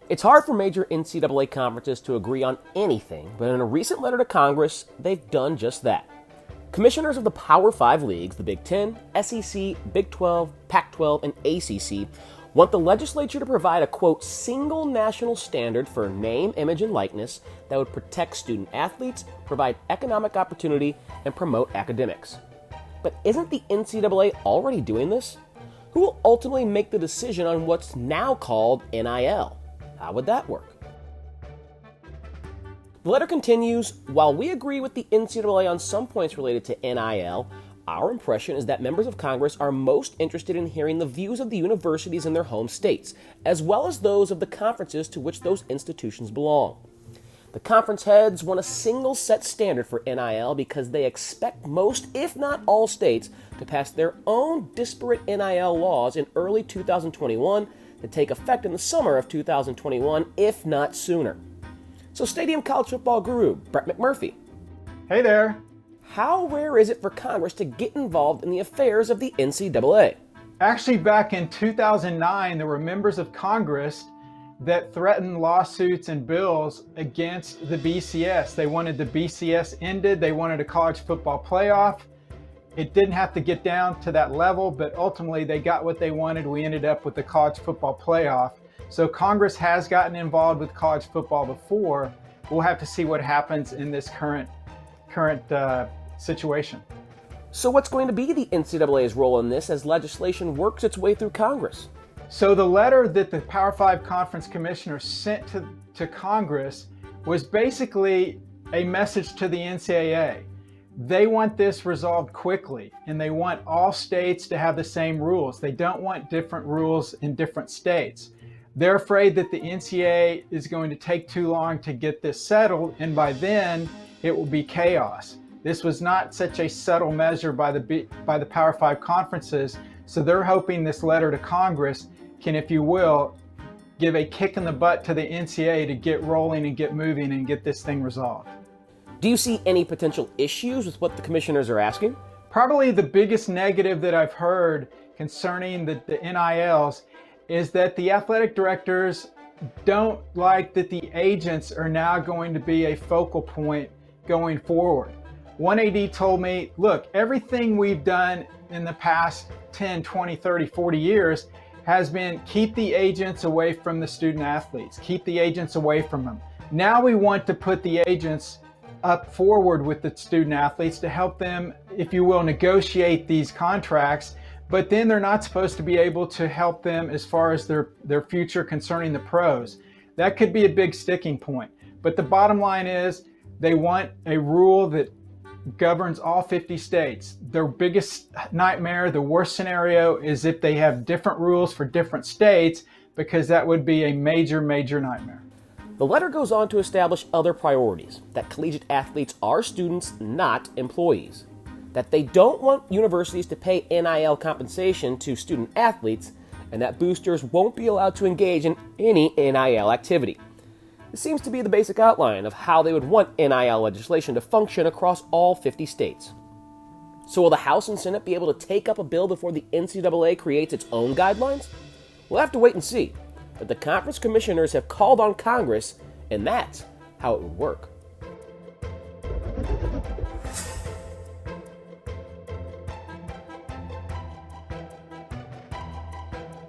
It's hard for major NCAA conferences to agree on anything, but in a recent letter to Congress, they've done just that. Commissioners of the Power 5 leagues, the Big Ten, SEC, Big 12, Pac-12, and ACC, want the legislature to provide a, quote, single national standard for name, image, and likeness that would protect student athletes, provide economic opportunity, and promote academics. But isn't the NCAA already doing this? Who will ultimately make the decision on what's now called NIL? How would that work? The letter continues, while we agree with the NCAA on some points related to NIL, our impression is that members of Congress are most interested in hearing the views of the universities in their home states, as well as those of the conferences to which those institutions belong. The conference heads want a single set standard for NIL because they expect most, if not all, states to pass their own disparate NIL laws in early 2021 to take effect in the summer of 2021, if not sooner. So Stadium College Football guru Brett McMurphy. Hey there. How rare is it for Congress to get involved in the affairs of the NCAA? Actually, back in 2009, there were members of Congress that threatened lawsuits and bills against the BCS. They wanted the BCS ended. They wanted a college football playoff. It didn't have to get down to that level, but ultimately they got what they wanted. We ended up with the college football playoff. So Congress has gotten involved with college football before. We'll have to see what happens in this current situation. So what's going to be the NCAA's role in this as legislation works its way through Congress? So the letter that the Power 5 Conference Commissioners sent to Congress was basically a message to the NCAA. They want this resolved quickly, and they want all states to have the same rules. They don't want different rules in different states. They're afraid that the NCAA is going to take too long to get this settled, and by then it will be chaos. This was not such a subtle measure by the Power 5 conferences, so they're hoping this letter to Congress can, if you will, give a kick in the butt to the NCAA to get rolling and get moving and get this thing resolved. Do you see any potential issues with what the commissioners are asking? Probably the biggest negative that I've heard concerning the NILs is that the athletic directors don't like that the agents are now going to be a focal point going forward. One AD told me, look, everything we've done in the past 10, 20, 30, 40 years has been keep the agents away from the student athletes, keep the agents away from them. Now we want to put the agents up forward with the student athletes to help them, if you will, negotiate these contracts, but then they're not supposed to be able to help them as far as their future concerning the pros. That could be a big sticking point. But the bottom line is they want a rule that governs all 50 states. Their biggest nightmare, the worst scenario, is if they have different rules for different states, because that would be a major, major nightmare. The letter goes on to establish other priorities, that collegiate athletes are students, not employees, that they don't want universities to pay NIL compensation to student athletes, and that boosters won't be allowed to engage in any NIL activity. This seems to be the basic outline of how they would want NIL legislation to function across all 50 states. So will the House and Senate be able to take up a bill before the NCAA creates its own guidelines? We'll have to wait and see. But the conference commissioners have called on Congress, and that's how it would work.